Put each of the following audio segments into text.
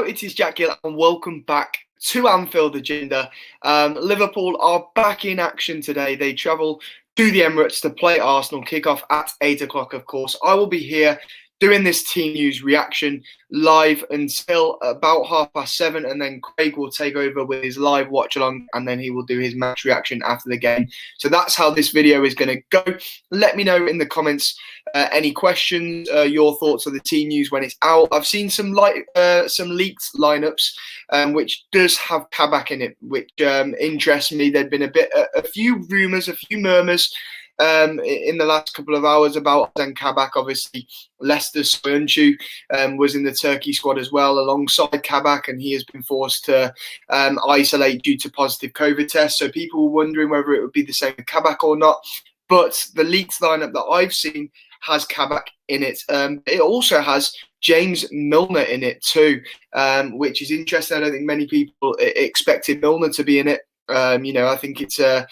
it is Jack Gill and welcome back to Anfield Agenda. Liverpool are back in action today. They travel to the Emirates to play Arsenal, kick-off at 8 o'clock, of course. I will be here doing this team news reaction live until about 7:30, and then Craig will take over with his live watch along, and then he will do his match reaction after the game. So that's how this video is going to go. Let me know in the comments any questions, your thoughts of the team news when it's out. I've seen some leaked lineups, which does have Kabak in it, which interests me. There'd been a few rumours, a few murmurs in the last couple of hours about Ozan Kabak. Obviously, Leicester's Soyuncu was in the Turkey squad as well alongside Kabak, and he has been forced to isolate due to positive COVID tests. So people were wondering whether it would be the same with Kabak or not. But the leaked lineup that I've seen has Kabak in it. It also has James Milner in it too, which is interesting. I don't think many people expected Milner to be in it. I think it's a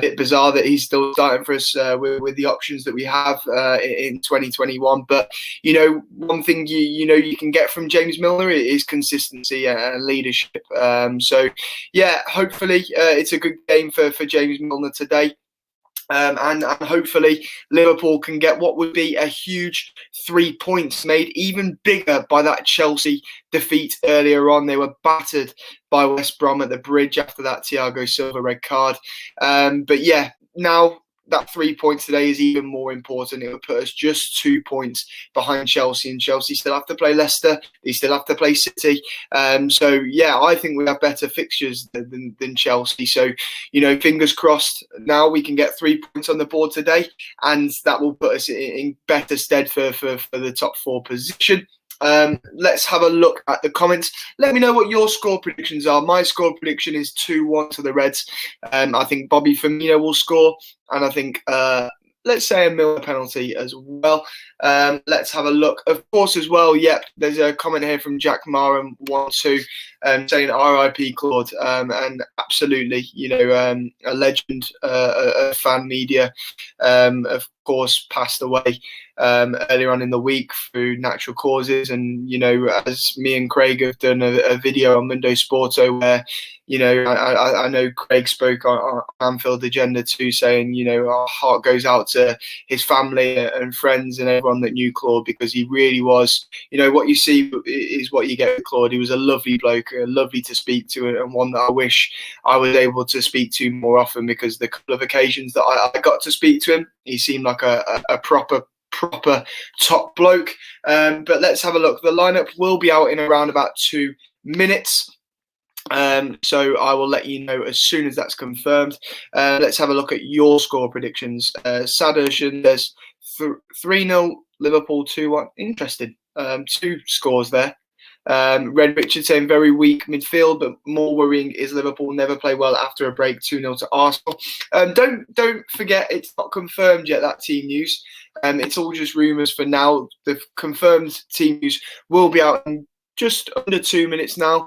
bit bizarre that he's still starting for us with the options that we have in 2021. But one thing you can get from James Milner is consistency and leadership. So yeah, hopefully it's a good game for James Milner today. And hopefully Liverpool can get what would be a huge 3 points, made even bigger by that Chelsea defeat earlier on. They were battered by West Brom at the Bridge after that Thiago Silva red card. But yeah, now that 3 points today is even more important. It would put us just 2 points behind Chelsea, and Chelsea still have to play Leicester. They still have to play City. So yeah, I think we have better fixtures than Chelsea. So fingers crossed. Now we can get 3 points on the board today, and that will put us in better stead for the top 4 position. Let's have a look at the comments. Let me know what your score predictions are. My score prediction is 2-1 to the Reds. I think Bobby Firmino will score, and I think let's say a Milner penalty as well. Let's have a look. Of course, as well, yep, there's a comment here from Jack Marum 1-2 saying RIP Claude, and absolutely, a legend, a fan media, of course, passed away earlier on in the week through natural causes. And as me and Craig have done a video on Mundo Sporto where I know Craig spoke on Anfield Agenda too, saying our heart goes out to his family and friends and everyone that knew Claude, because he really was, what you see is what you get with Claude. He was a lovely bloke, lovely to speak to, and one that I wish I was able to speak to more often, because the couple of occasions that I got to speak to him, he seemed like a proper top bloke. But let's have a look. The lineup will be out in around about 2 minutes. So I will let you know as soon as that's confirmed. Let's have a look at your score predictions. Sadershan, there's 3-0 Liverpool, 2-1. Interesting. 2 scores there. Red Richard saying very weak midfield, but more worrying is Liverpool never play well after a break. 2-0 to Arsenal. Don't forget, it's not confirmed yet, that team news. It's all just rumours for now. The confirmed team news will be out in just under 2 minutes now,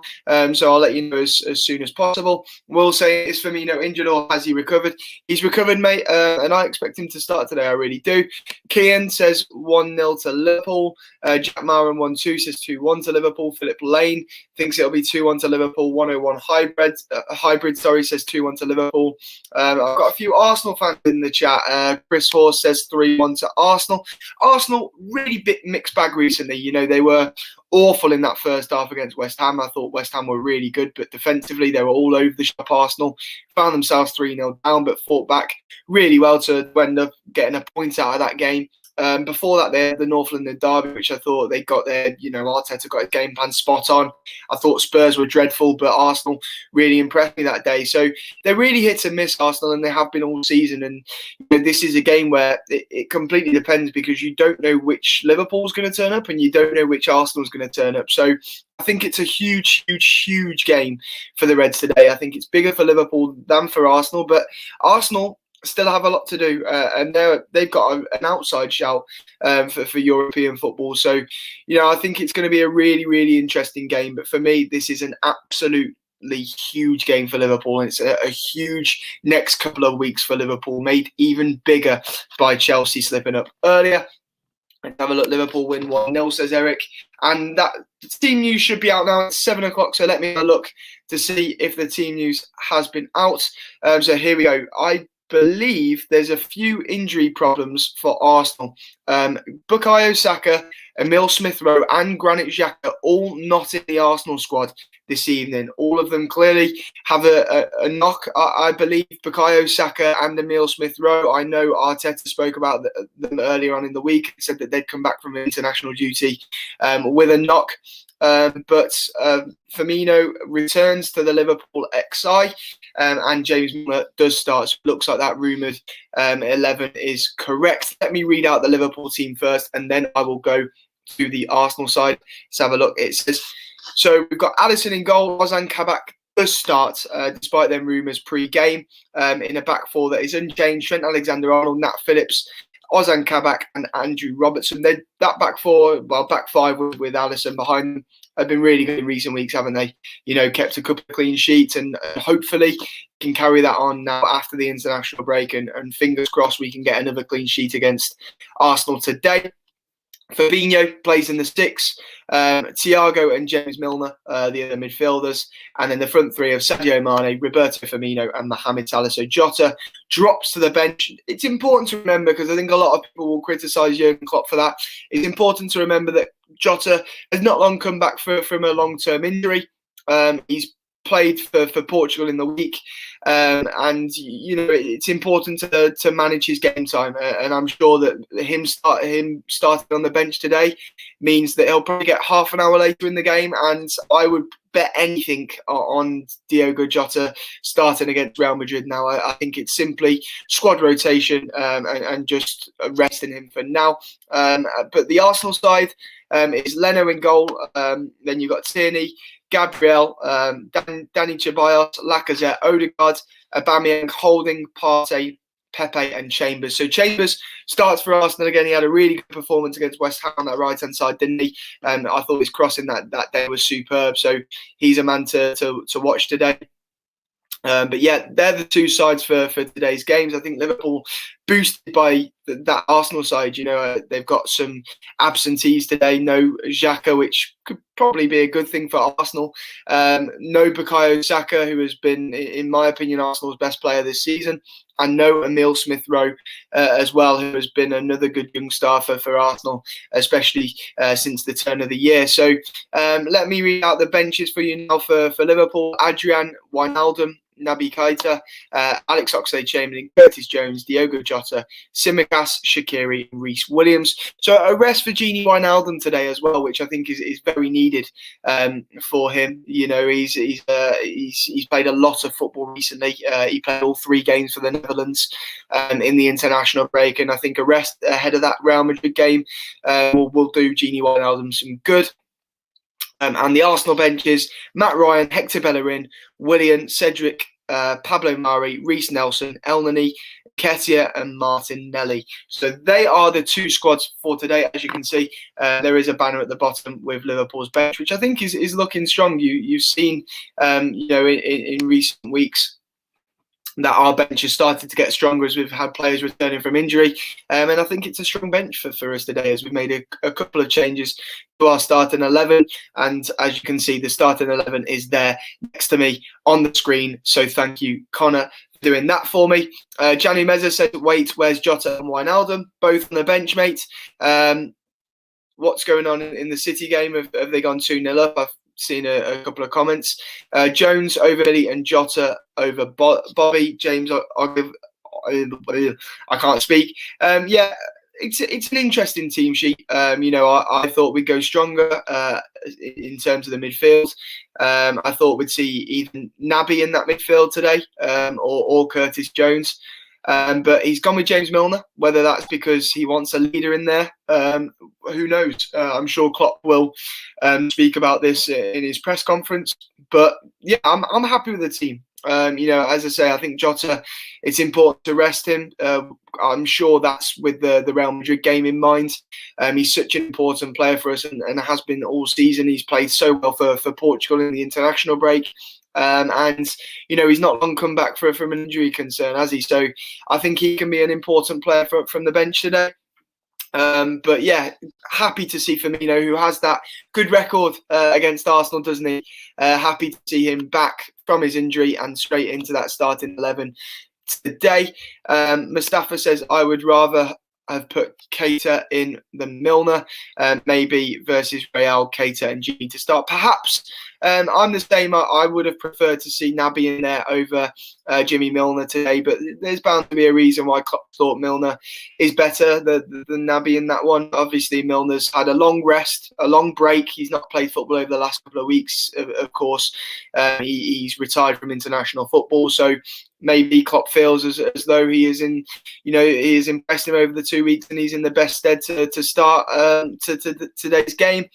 so I'll let you know as soon as possible. Will say, is Firmino injured or has he recovered? He's recovered, mate, and I expect him to start today. I really do. Kian says 1-0 to Liverpool. Jack Maran 1-2 says 2-1 to Liverpool. Philip Lane thinks it'll be 2-1 to Liverpool. 101 hybrid says 2-1 to Liverpool. I've got a few Arsenal fans in the chat. Chris Horse says 3-1 to Arsenal. Arsenal really bit mixed bag recently. They were awful in that first half against West Ham. I thought West Ham were really good, but defensively they were all over the shop. Arsenal found themselves 3-0 down, but fought back really well to end up getting a point out of that game. Before that, they had the North London derby, which I thought they got their, Arteta got his game plan spot on. I thought Spurs were dreadful, but Arsenal really impressed me that day. So they're really hit and miss, Arsenal, and they have been all season. And this is a game where it completely depends, because you don't know which Liverpool's going to turn up and you don't know which Arsenal's going to turn up. So I think it's a huge, huge, huge game for the Reds today. I think it's bigger for Liverpool than for Arsenal, but Arsenal still have a lot to do, and they've got an outside shout for European football. So, I think it's going to be a really, really interesting game. But for me, this is an absolutely huge game for Liverpool, and it's a huge next couple of weeks for Liverpool, made even bigger by Chelsea slipping up earlier. Let's have a look. Liverpool win 1-0, says Eric. And that team news should be out now. It's 7 o'clock, so let me have a look to see if the team news has been out. So here we go. I believe there's a few injury problems for Arsenal. Bukayo Saka, Emile Smith-Rowe and Granit Xhaka all not in the Arsenal squad this evening. All of them clearly have a knock. I believe Bukayo Saka and Emile Smith-Rowe. I know Arteta spoke about them earlier on in the week, said that they'd come back from international duty with a knock. But Firmino returns to the Liverpool XI, and James Milner does start. So it looks like that rumoured 11 is correct. Let me read out the Liverpool team first, and then I will go to the Arsenal side. Let's have a look. It says, so we've got Alisson in goal. Ozan Kabak does start, despite them rumours pre-game, in a back four that is unchanged. Trent Alexander-Arnold, Nat Phillips, Ozan Kabak and Andrew Robertson. That back four, well, back five with Alisson behind them, have been really good in recent weeks, haven't they? Kept a couple of clean sheets, and hopefully can carry that on now after the international break. And fingers crossed we can get another clean sheet against Arsenal today. Fabinho plays in the six, Thiago and James Milner, the other midfielders, and then the front three of Sadio Mane, Roberto Firmino and Mohamed Salah. So Jota drops to the bench. It's important to remember, because I think a lot of people will criticise Jurgen Klopp for that. It's important to remember that Jota has not long come back from a long-term injury. He's played for Portugal in the week, and it's important to manage his game time, and I'm sure that him starting on the bench today means that he'll probably get half an hour later in the game, and I would bet anything on Diogo Jota starting against Real Madrid now. I think it's simply squad rotation and just resting him for now. But the Arsenal side is Leno in goal, then you've got Tierney, Gabriel, Danny Ceballos, Lacazette, Odegaard, Aubameyang, Holding, Partey, Pepe and Chambers. So Chambers starts for Arsenal again. He had a really good performance against West Ham on that right-hand side, didn't he? I thought his crossing that day was superb. So he's a man to watch today. But yeah, they're the two sides for today's games. I think Liverpool, boosted by that Arsenal side, they've got some absentees today. No Xhaka, which could probably be a good thing for Arsenal. No Bukayo Saka, who has been, in my opinion, Arsenal's best player this season. And no Emile Smith-Rowe as well, who has been another good young star for Arsenal, especially since the turn of the year. So let me read out the benches for you now for Liverpool. Adrian, Wijnaldum, Naby Keita, Alex Oxlade-Chamberlain, Curtis Jones, Diogo Jota, Tsimikas, Shaqiri, and Reece Williams. So a rest for Gini Wijnaldum today as well, which I think is very needed for him. He's played a lot of football recently. He played all 3 games for the Netherlands in the international break, and I think a rest ahead of that Real Madrid game will do Gini Wijnaldum some good. And the Arsenal benches: Matt Ryan, Hector Bellerin, Willian, Cedric, Pablo Mari, Reece Nelson, Elneny, Ketia and Martinelli. So they are the 2 squads for today. As you can see, there is a banner at the bottom with Liverpool's bench, which I think is looking strong. You've seen, in recent weeks, that our bench has started to get stronger as we've had players returning from injury. And I think it's a strong bench for us today, as we've made a couple of changes to our starting 11. And as you can see, the starting 11 is there next to me on the screen. So thank you, Connor, for doing that for me. Gianni Mezza said, wait, where's Jota and Wijnaldum? Both on the bench, mate. What's going on in the City game? Have they gone 2-0 up? I've seen a couple of comments. Jones over Billy and Jota over Bobby. James, I can't speak. Yeah, it's an interesting team sheet. I thought we'd go stronger in terms of the midfield. I thought we'd see even Naby in that midfield today, or Curtis Jones. But he's gone with James Milner. Whether that's because he wants a leader in there, who knows? I'm sure Klopp will speak about this in his press conference. But yeah, I'm happy with the team. As I say, I think Jota, it's important to rest him. I'm sure that's with the Real Madrid game in mind. He's such an important player for us, and has been all season. He's played so well for Portugal in the international break. And he's not long come back from an injury concern, has he? So I think he can be an important player from the bench today. But yeah, happy to see Firmino, who has that good record against Arsenal, doesn't he? Happy to see him back from his injury and straight into that starting 11 today. Mustafa says, I would rather have put Keita in than Milner, maybe versus Real, Keita and Gini to start. Perhaps I'm the same. I would have preferred to see Naby in there over Jimmy Milner today, but there's bound to be a reason why Klopp thought Milner is better than Naby in that one. Obviously, Milner's had a long rest, a long break. He's not played football over the last couple of weeks, of course. He's retired from international football, so maybe Klopp feels as though he is in, he has impressed him over the 2 weeks and he's in the best stead to start today's game.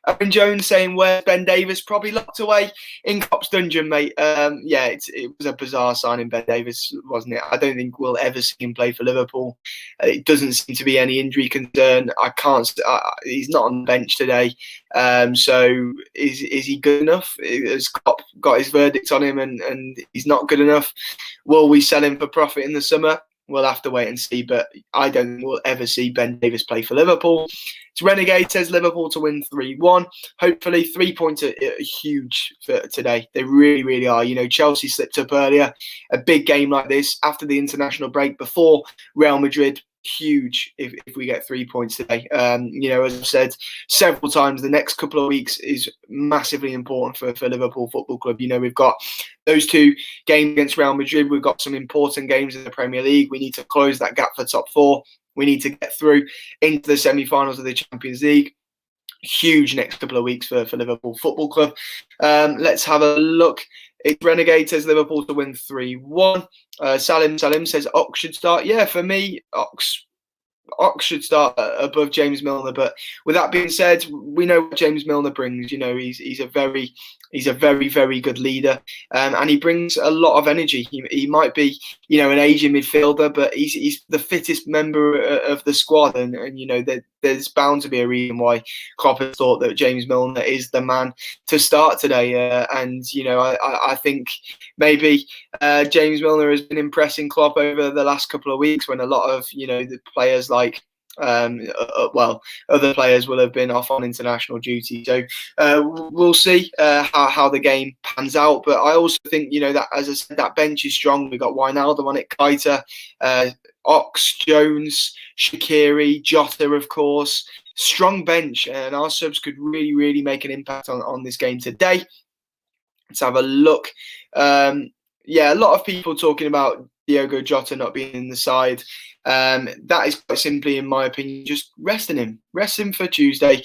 Aaron Jones saying, where's Ben Davies? Probably locked away in Klopp's dungeon, mate. Yeah, it was a bizarre signing, Ben Davies, wasn't it? I don't think we'll ever see him play for Liverpool. It doesn't seem to be any injury concern. He's not on the bench today. So is he good enough? Has Klopp got his verdict on him and he's not good enough? Will we sell him for profit in the summer? We'll have to wait and see, but I don't think we'll ever see Ben Davies play for Liverpool. It's Renegade says Liverpool to win 3-1. Hopefully, 3 points are huge for today. They really, really are. Chelsea slipped up earlier. A big game like this after the international break before Real Madrid. Huge if we get 3 points today. As I've said several times, the next couple of weeks is massively important for Liverpool Football Club. We've got those 2 games against Real Madrid. We've got some important games in the Premier League. We need to close that gap for top 4. We need to get through into the semi-finals of the Champions League. Huge next couple of weeks for Liverpool Football Club. Let's have a look. It's Renegade says Liverpool to win 3-1. Salim says Ox should start. Yeah, for me, Ox should start above James Milner. But with that being said, we know what James Milner brings. He's a very, very good leader, and he brings a lot of energy. He might be, an aging midfielder, but he's the fittest member of the squad, and there's bound to be a reason why Klopp has thought that James Milner is the man to start today. I think maybe James Milner has been impressing Klopp over the last couple of weeks when a lot of the players like other players will have been off on international duty. So we'll see how the game pans out. But I also think that, as I said, that bench is strong. We've got Wijnaldum on it, Keita, Ox, Jones, Shaqiri, Jota, of course. Strong bench, and our subs could really, really make an impact on this game today. Let's have a look. A lot of people talking about Diogo Jota not being in the side. That is quite simply, in my opinion, just resting him. Rest him for Tuesday.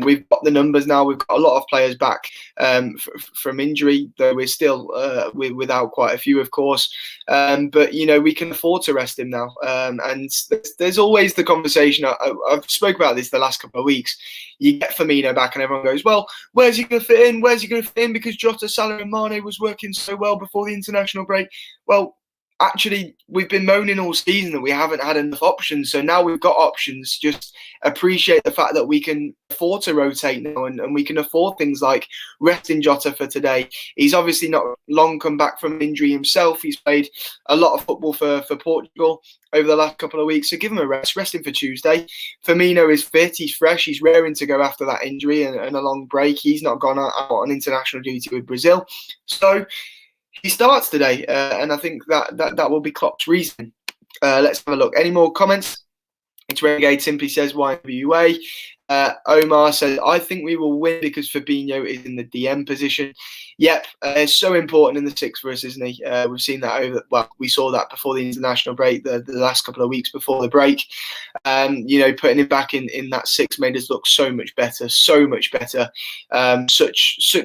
We've got the numbers now. We've got a lot of players back from injury, though we're still without quite a few, of course. But we can afford to rest him now. And there's always the conversation. I've spoke about this the last couple of weeks. You get Firmino back, and everyone goes, "Well, where's he going to fit in? Where's he going to fit in? Because Jota, Salah, and Mane was working so well before the international break." Well, actually, we've been moaning all season that we haven't had enough options. So now we've got options. Just appreciate the fact that we can afford to rotate now, and we can afford things like resting Jota for today. He's obviously not long come back from injury himself. He's played a lot of football for Portugal over the last couple of weeks. So give him a rest him for Tuesday. Firmino is fit. He's fresh. He's raring to go after that injury and a long break. He's not gone out on international duty with Brazil. So he starts today, and I think that will be Klopp's reason. Let's have a look. Any more comments? It's Renegade simply says YWA. Omar says, I think we will win because Fabinho is in the DM position. Yep, it's so important in the 6 for us, isn't he? We've seen that we saw that before the international break, the last couple of weeks before the break. Putting him back in that 6 made us look so much better. Such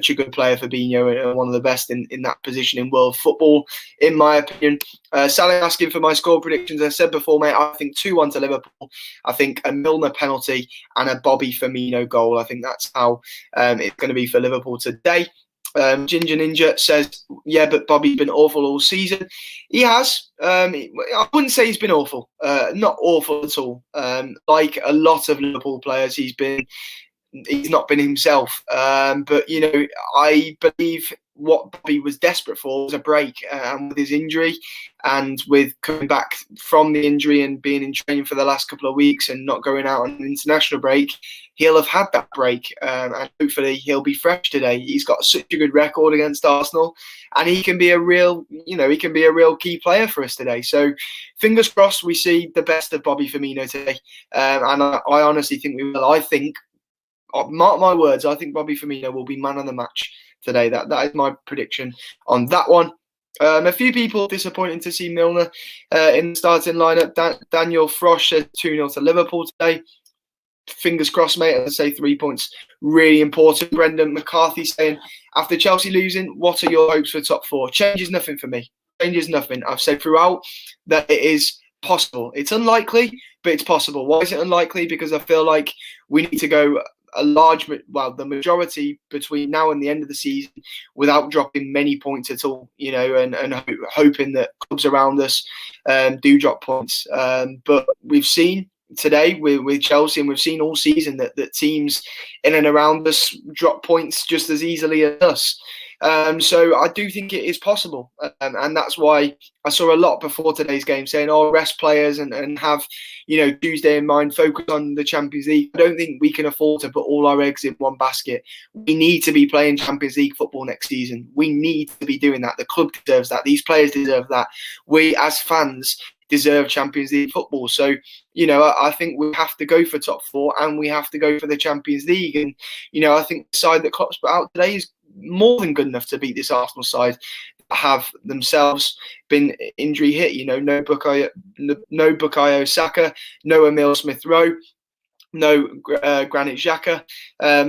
a good player, Fabinho, and one of the best in that position in world football, in my opinion. Salah asking for my score predictions. As I said before, mate, I think 2-1 to Liverpool. I think a Milner penalty and a Bobby Firmino goal. I think that's how it's going to be for Liverpool today. Ginger Ninja says, yeah, but Bobby's been awful all season. He has. I wouldn't say he's been awful. Not awful at all. Like a lot of Liverpool players, he's not been himself. But I believe what Bobby was desperate for was a break, and with his injury and with coming back from the injury and being in training for the last couple of weeks and not going out on an international break, he'll have had that break, and hopefully he'll be fresh today. He's got such a good record against Arsenal, and he can be a real key player for us today. So fingers crossed we see the best of Bobby Firmino today, and I honestly think we will. I think, mark my words, I think Bobby Firmino will be man of the match today. That is my prediction on that one. A few people disappointed to see Milner in the starting lineup. Daniel Frosch says 2-0 to Liverpool today. Fingers crossed, mate. As I say, 3 points really important. Brendan McCarthy saying, after Chelsea losing, what are your hopes for top four? Changes nothing for me. Changes nothing. I've said throughout that it is possible. It's unlikely, but it's possible. Why is it unlikely? Because I feel like we need to go the majority between now and the end of the season without dropping many points at all, and hoping that clubs around us do drop points. But we've seen today with Chelsea, and we've seen all season that teams in and around us drop points just as easily as us. So I do think it is possible, and that's why I saw a lot before today's game saying, rest players and have, Tuesday in mind, focus on the Champions League. I don't think we can afford to put all our eggs in one basket. We need to be playing Champions League football next season. We need to be doing that. The club deserves that. These players deserve that. We as fans deserve Champions League football. So, I think we have to go for top four, and we have to go for the Champions League. And, I think the side that Klopp's put out today is more than good enough to beat this Arsenal side that have themselves been injury hit. No Bukayo Saka, no Emile Smith-Rowe, no Granit Xhaka.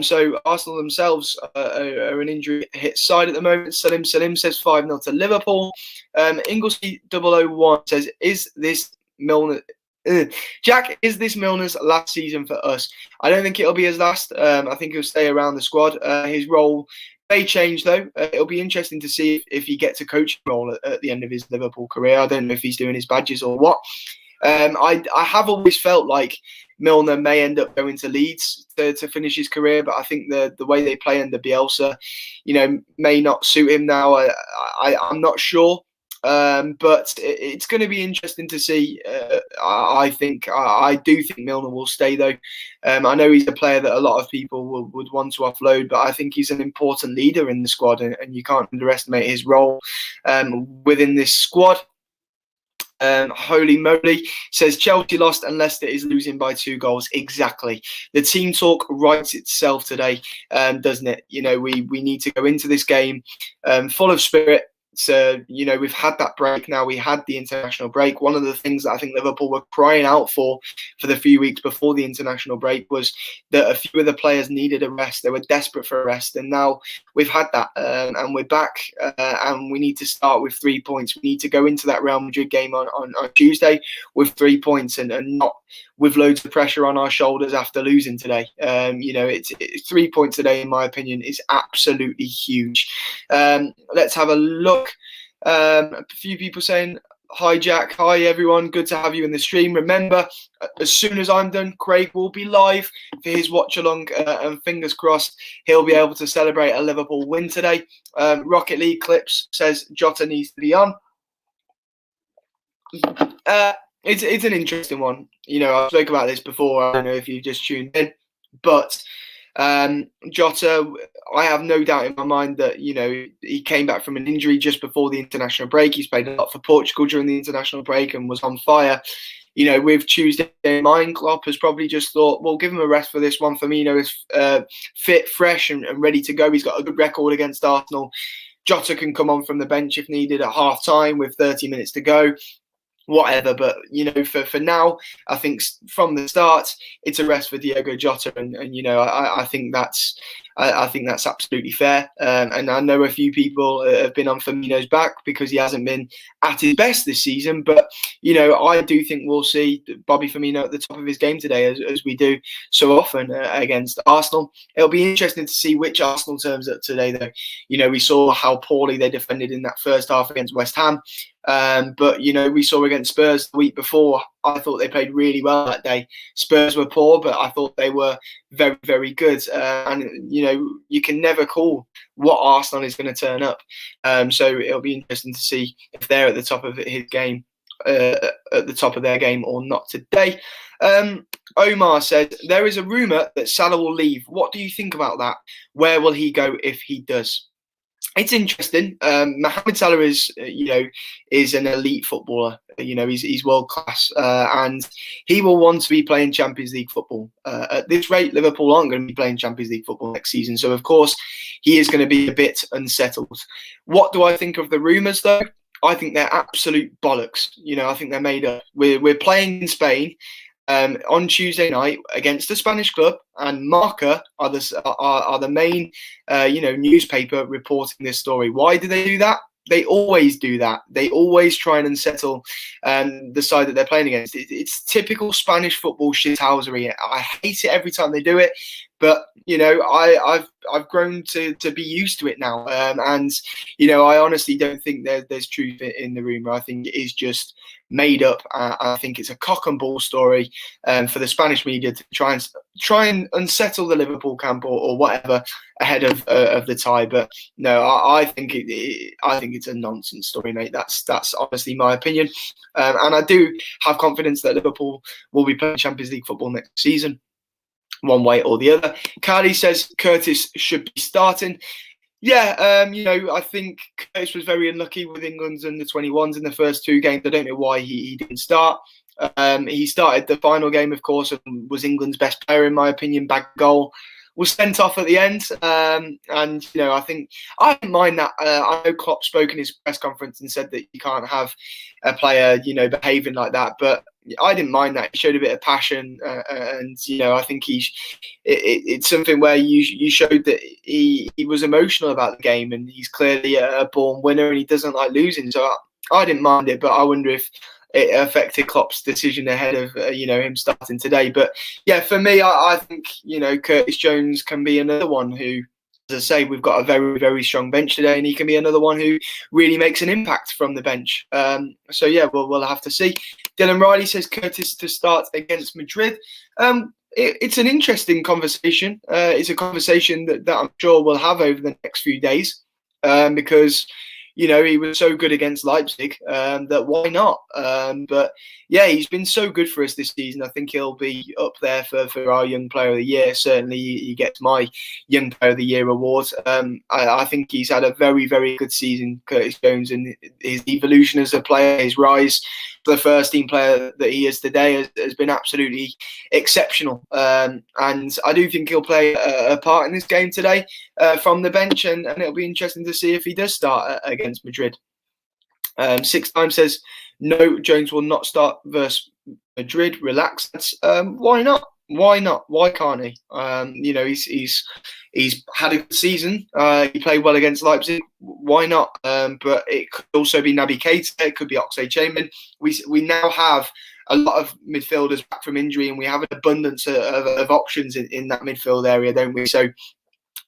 So Arsenal themselves are an injury hit side at the moment. Salim says 5-0 to Liverpool. Inglesby 001 says, is this Milner... Jack, is this Milner's last season for us? I don't think it'll be his last. I think he'll stay around the squad. His role may change, though. It'll be interesting to see if he gets a coaching role at the end of his Liverpool career. I don't know if he's doing his badges or what. I have always felt like Milner may end up going to Leeds to finish his career, but I think the way they play under Bielsa, may not suit him now. I'm not sure. But it's going to be interesting to see. I do think Milner will stay, though. I know he's a player that a lot of people would want to offload, but I think he's an important leader in the squad, and you can't underestimate his role within this squad. Holy moly, says Chelsea lost and Leicester is losing by 2 goals. Exactly. The team talk writes itself today, doesn't it? We need to go into this game full of spirit. So, we've had that break now. We had the international break. One of the things that I think Liverpool were crying out for the few weeks before the international break was that a few of the players needed a rest. They were desperate for a rest. And now we've had that, and we're back, and we need to start with 3 points. We need to go into that Real Madrid game on Tuesday with 3 points and not with loads of pressure on our shoulders after losing today. It's 3 points today, in my opinion, is absolutely huge. Let's have a look. A few people saying, hi Jack, hi everyone, good to have you in the stream. Remember, as soon as I'm done, Craig will be live for his watch along, and fingers crossed he'll be able to celebrate a Liverpool win today. Rocket League Clips says JOTA needs to be on. It's an interesting one. I spoke about this before. I don't know if you just tuned in, but JOTA, I have no doubt in my mind that he came back from an injury just before the international break. He's played a lot for Portugal during the international break and was on fire. With Tuesday in mind, Klopp has probably just thought, well, give him a rest for this one. Firmino is fit, fresh, and ready to go. He's got a good record against Arsenal. JOTA can come on from the bench if needed at half time with 30 minutes to go. Whatever, but for now, I think from the start it's a rest for Diogo Jota, and I think that's absolutely fair. And I know a few people have been on Firmino's back because he hasn't been at his best this season, but I do think we'll see Bobby Firmino at the top of his game today, as we do so often against Arsenal. It'll be interesting to see which Arsenal turns up today, though. We saw how poorly they defended in that first half against West Ham. But we saw against Spurs the week before. I thought they played really well that day. Spurs were poor, but I thought they were very, very good. And you can never call what Arsenal is going to turn up. So it'll be interesting to see if they're at the top of his game, at the top of their game or not today. Omar said there is a rumor that Salah will leave. What do you think about that? Where will he go if he does? It's interesting. Mohamed Salah is an elite footballer. He's world class, and he will want to be playing Champions League football. At this rate, Liverpool aren't going to be playing Champions League football next season, so of course he is going to be a bit unsettled. What do I think of the rumours, though? I think they're absolute bollocks. I think they're made up. We're playing in Spain. On Tuesday night against a Spanish club, and Marca are the main newspaper reporting this story. Why do they do that? They always do that. They always try and unsettle the side that they're playing against. It's typical Spanish football shithousery. I hate it every time they do it, but I've grown to be used to it now. And I honestly don't think there's truth in the rumor. I think it is just made up. I think it's a cock and ball story for the Spanish media to try and unsettle the Liverpool camp or whatever ahead of the tie. But no, I think it's a nonsense story, mate. That's honestly my opinion, and I do have confidence that Liverpool will be playing Champions League football next season, one way or the other. Cardi says Curtis should be starting. Yeah, I think Curtis was very unlucky with England's under-21s in the first two games. I don't know why he didn't start. He started the final game, of course, and was England's best player, in my opinion. Bagged goal. Was sent off at the end. And, I think I don't mind that. I know Klopp spoke in his press conference and said that you can't have a player, behaving like that. But I didn't mind that. He showed a bit of passion. And I think it's something where you showed that he was emotional about the game, and he's clearly a born winner and he doesn't like losing. So I didn't mind it, but I wonder if it affected Klopp's decision ahead of him starting today. But yeah, for me, I think Curtis Jones can be another one who, as I say, we've got a very, very strong bench today, and he can be another one who really makes an impact from the bench. So yeah, we'll have to see. Dylan Riley says Curtis to start against Madrid. It's an interesting conversation. It's a conversation that I'm sure we'll have over the next few days, because he was so good against Leipzig that why not? But yeah, he's been so good for us this season. I think he'll be up there for our Young Player of the Year. Certainly, he gets my Young Player of the Year award. I think he's had a very, very good season, Curtis Jones, and his evolution as a player, his rise to the first team player that he is today has been absolutely exceptional. And I do think he'll play a part in this game today from the bench, and it'll be interesting to see if he does start against Madrid. Six Times says, no, Jones will not start versus Madrid. Relax. Why not? Why not? Why can't he? He's had a good season. He played well against Leipzig. Why not? But it could also be Naby Keita. It could be Oxlade-Chamberlain. We now have a lot of midfielders back from injury, and we have an abundance of options in that midfield area, don't we? So,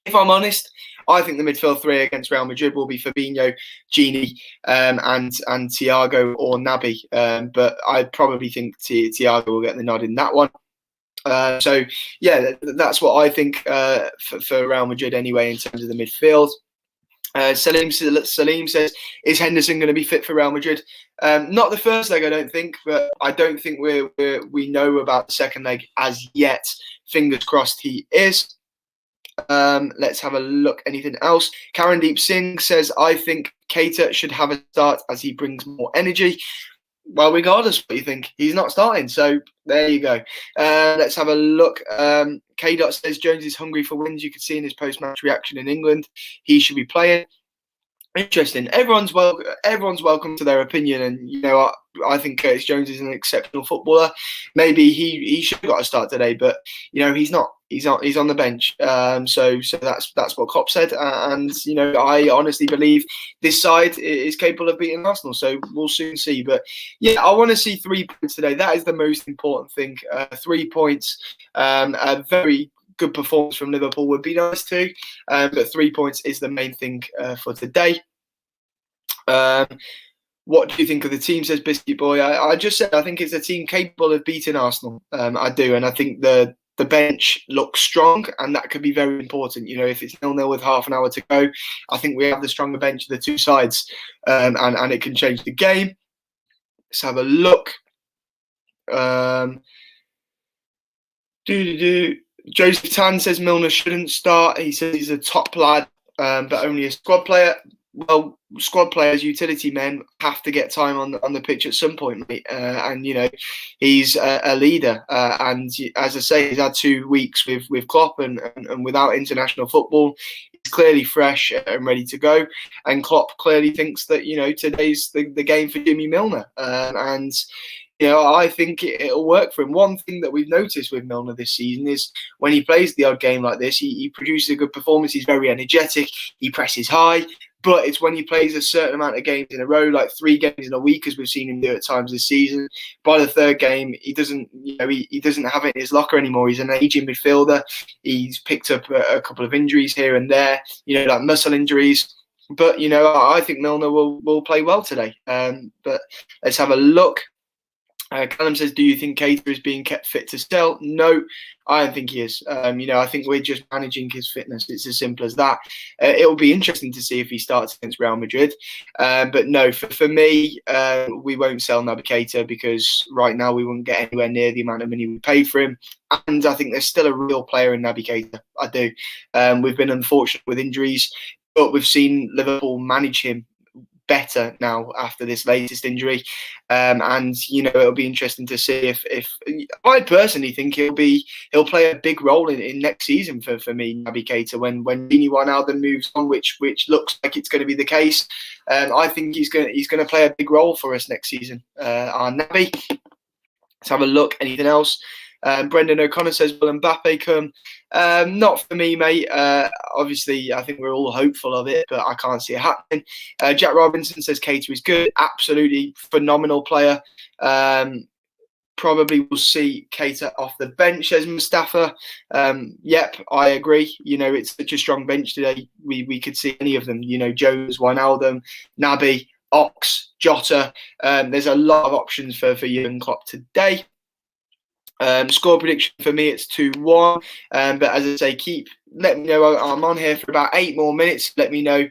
if I'm honest, I think the midfield three against Real Madrid will be Fabinho, Gini, and Thiago or Naby. But I probably think Thiago will get the nod in that one. So, yeah, that's what I think for Real Madrid anyway in terms of the midfield. Salim says, is Henderson going to be fit for Real Madrid? Not the first leg, I don't think, but I don't think we know about the second leg as yet. Fingers crossed he is. Let's have a look. Anything else? Karandeep Singh says, I think Keita should have a start as he brings more energy. Well, regardless of what you think, he's not starting. So there you go. Let's have a look. K. Dot says Jones is hungry for wins. You can see in his post-match reaction in England. He should be playing. Interesting. Everyone's welcome to their opinion, and I think Curtis Jones is an exceptional footballer. Maybe he should have got a start today, but he's not. He's on the bench. So that's what Klopp said, and I honestly believe this side is capable of beating Arsenal. So we'll soon see. But yeah, I want to see 3 points today. That is the most important thing. 3 points. A very good performance from Liverpool would be nice too, but 3 points is the main thing for today. What do you think of the team? Says Biscuit Boy. I just said I think it's a team capable of beating Arsenal. I do, and I think the bench looks strong, and that could be very important. If it's 0-0 with half an hour to go, I think we have the stronger bench of the two sides, and it can change the game. Let's have a look. Joseph Tan says Milner shouldn't start. He says he's a top lad, but only a squad player. Well, squad players, utility men, have to get time on the pitch at some point, mate. And he's a leader. And as I say, he's had 2 weeks with Klopp, and without international football, he's clearly fresh and ready to go. And Klopp clearly thinks that today's the game for Jimmy Milner, and. I think it'll work for him. One thing that we've noticed with Milner this season is when he plays the odd game like this, he produces a good performance. He's very energetic. He presses high. But it's when he plays a certain amount of games in a row, like 3 games in a week, as we've seen him do at times this season. By the 3rd game, he doesn't, he doesn't have it in his locker anymore. He's an aging midfielder. He's picked up a couple of injuries here and there, like muscle injuries. But I think Milner will play well today. But let's have a look. Callum says, do you think Keita is being kept fit to sell? No, I don't think he is. I think we're just managing his fitness. It's as simple as that. It'll be interesting to see if he starts against Real Madrid. But no, for me, we won't sell Naby Keita because right now we wouldn't get anywhere near the amount of money we paid for him. And I think there's still a real player in Naby Keita. I do. We've been unfortunate with injuries, but we've seen Liverpool manage him better now after this latest injury, and it'll be interesting to see if I personally think he'll play a big role in next season for me, Naby Keita, when Gini Wijnaldum moves on, which looks like it's going to be the case. I think he's going to play a big role for us next season. Our Naby. Let's have a look. Anything else? Brendan O'Connor says, will Mbappe come? Not for me, mate. Obviously, I think we're all hopeful of it, but I can't see it happening. Jack Robinson says Keita is good. Absolutely phenomenal player. Probably will see Keita off the bench, says Mustafa. Yep, I agree. It's such a strong bench today. We could see any of them. Jones, Wijnaldum, Naby, Ox, Jota. There's a lot of options for Jurgen Klopp today. Score prediction for me, it's 2-1. But as I say, let me know. I'm on here for about 8 more minutes. Let me know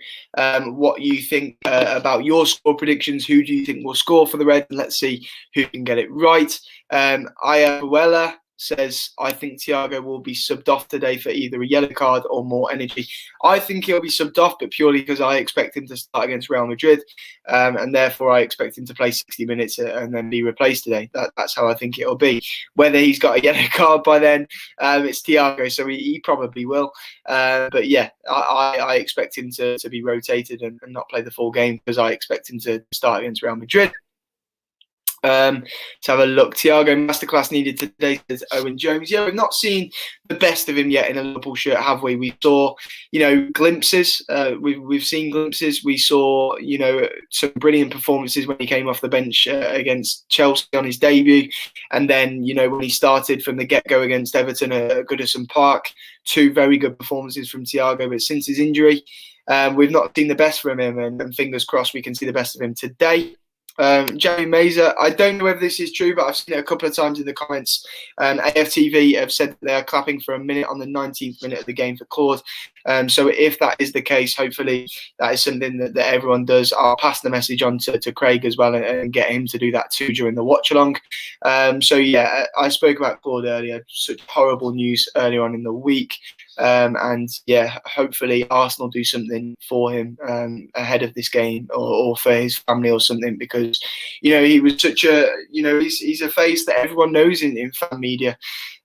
what you think about your score predictions. Who do you think will score for the Reds? And let's see who can get it right. Ayabuela says, I think Thiago will be subbed off today for either a yellow card or more energy. I think he'll be subbed off, but purely because I expect him to start against Real Madrid, and therefore I expect him to play 60 minutes and then be replaced today. That's how I think it'll be. Whether he's got a yellow card by then, it's Thiago, so he probably will. But yeah, I expect him to be rotated and not play the full game because I expect him to start against Real Madrid. Let's have a look. Thiago masterclass needed today, says Owen Jones. Yeah, we've not seen the best of him yet in a Liverpool shirt, have we? We saw, glimpses. We've seen glimpses. We saw, some brilliant performances when he came off the bench against Chelsea on his debut, and then when he started from the get-go against Everton at Goodison Park. 2 very good performances from Thiago, but since his injury, we've not seen the best from him, and fingers crossed we can see the best of him today. Jamie Mazer, I don't know whether this is true, but I've seen it a couple of times in the comments. AFTV have said they are clapping for a minute on the 19th minute of the game for Claude. So if that is the case, hopefully that is something that everyone does. I'll pass the message on to Craig as well and get him to do that too during the watch along. So yeah, I spoke about Claude earlier. Such horrible news earlier on in the week. And yeah, hopefully Arsenal do something for him ahead of this game or for his family or something, because he was such a he's a face that everyone knows in fan media.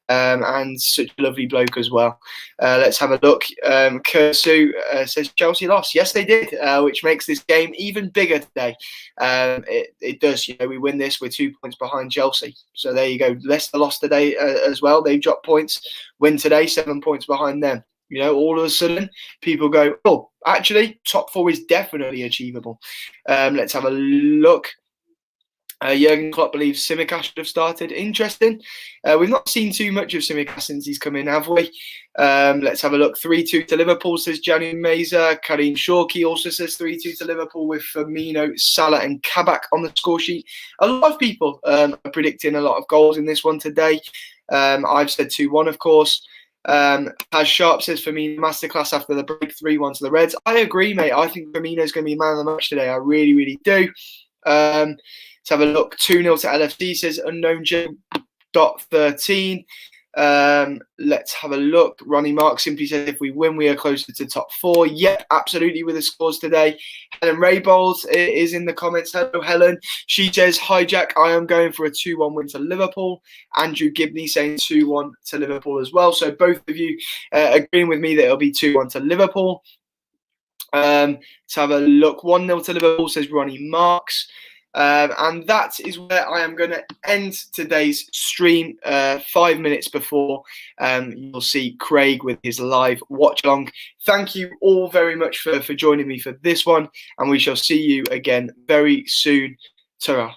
And such a lovely bloke as well. Let's have a look. Kursu says Chelsea lost. Yes, they did, which makes this game even bigger today. It does. We win this. We're 2 points behind Chelsea. So there you go. Leicester lost today as well. They've dropped points. Win today, 7 points behind them. All of a sudden, people go, oh, actually, top 4 is definitely achievable. Let's have a look. Jurgen Klopp believes Tsimikas should have started. Interesting. We've not seen too much of Tsimikas since he's come in, have we? Let's have a look. 3-2 to Liverpool, says Janu Meza. Karim Shorky also says 3-2 to Liverpool with Firmino, Salah and Kabak on the score sheet. A lot of people are predicting a lot of goals in this one today. I've said 2-1, of course. As Sharp says, Firmino masterclass after the break, 3-1 to the Reds. I agree, mate. I think Firmino's going to be man of the match today. I really, really do. Let's have a look. 2-0 to LFC, says unknown J.13. Let's have a look. Ronnie Mark simply says, if we win, we are closer to top 4. Yep, absolutely, with the scores today. Helen Raybold is in the comments. Hello, Helen. She says, hi, Jack. I am going for a 2-1 win to Liverpool. Andrew Gibney saying 2-1 to Liverpool as well. So both of you agreeing with me that it'll be 2-1 to Liverpool. Let's have a look. 1-0 to Liverpool, says Ronnie Marks. And that is where I am going to end today's stream 5 minutes before you'll see Craig with his live watch along. Thank you all very much for joining me for this one, and we shall see you again very soon. Ta-ra.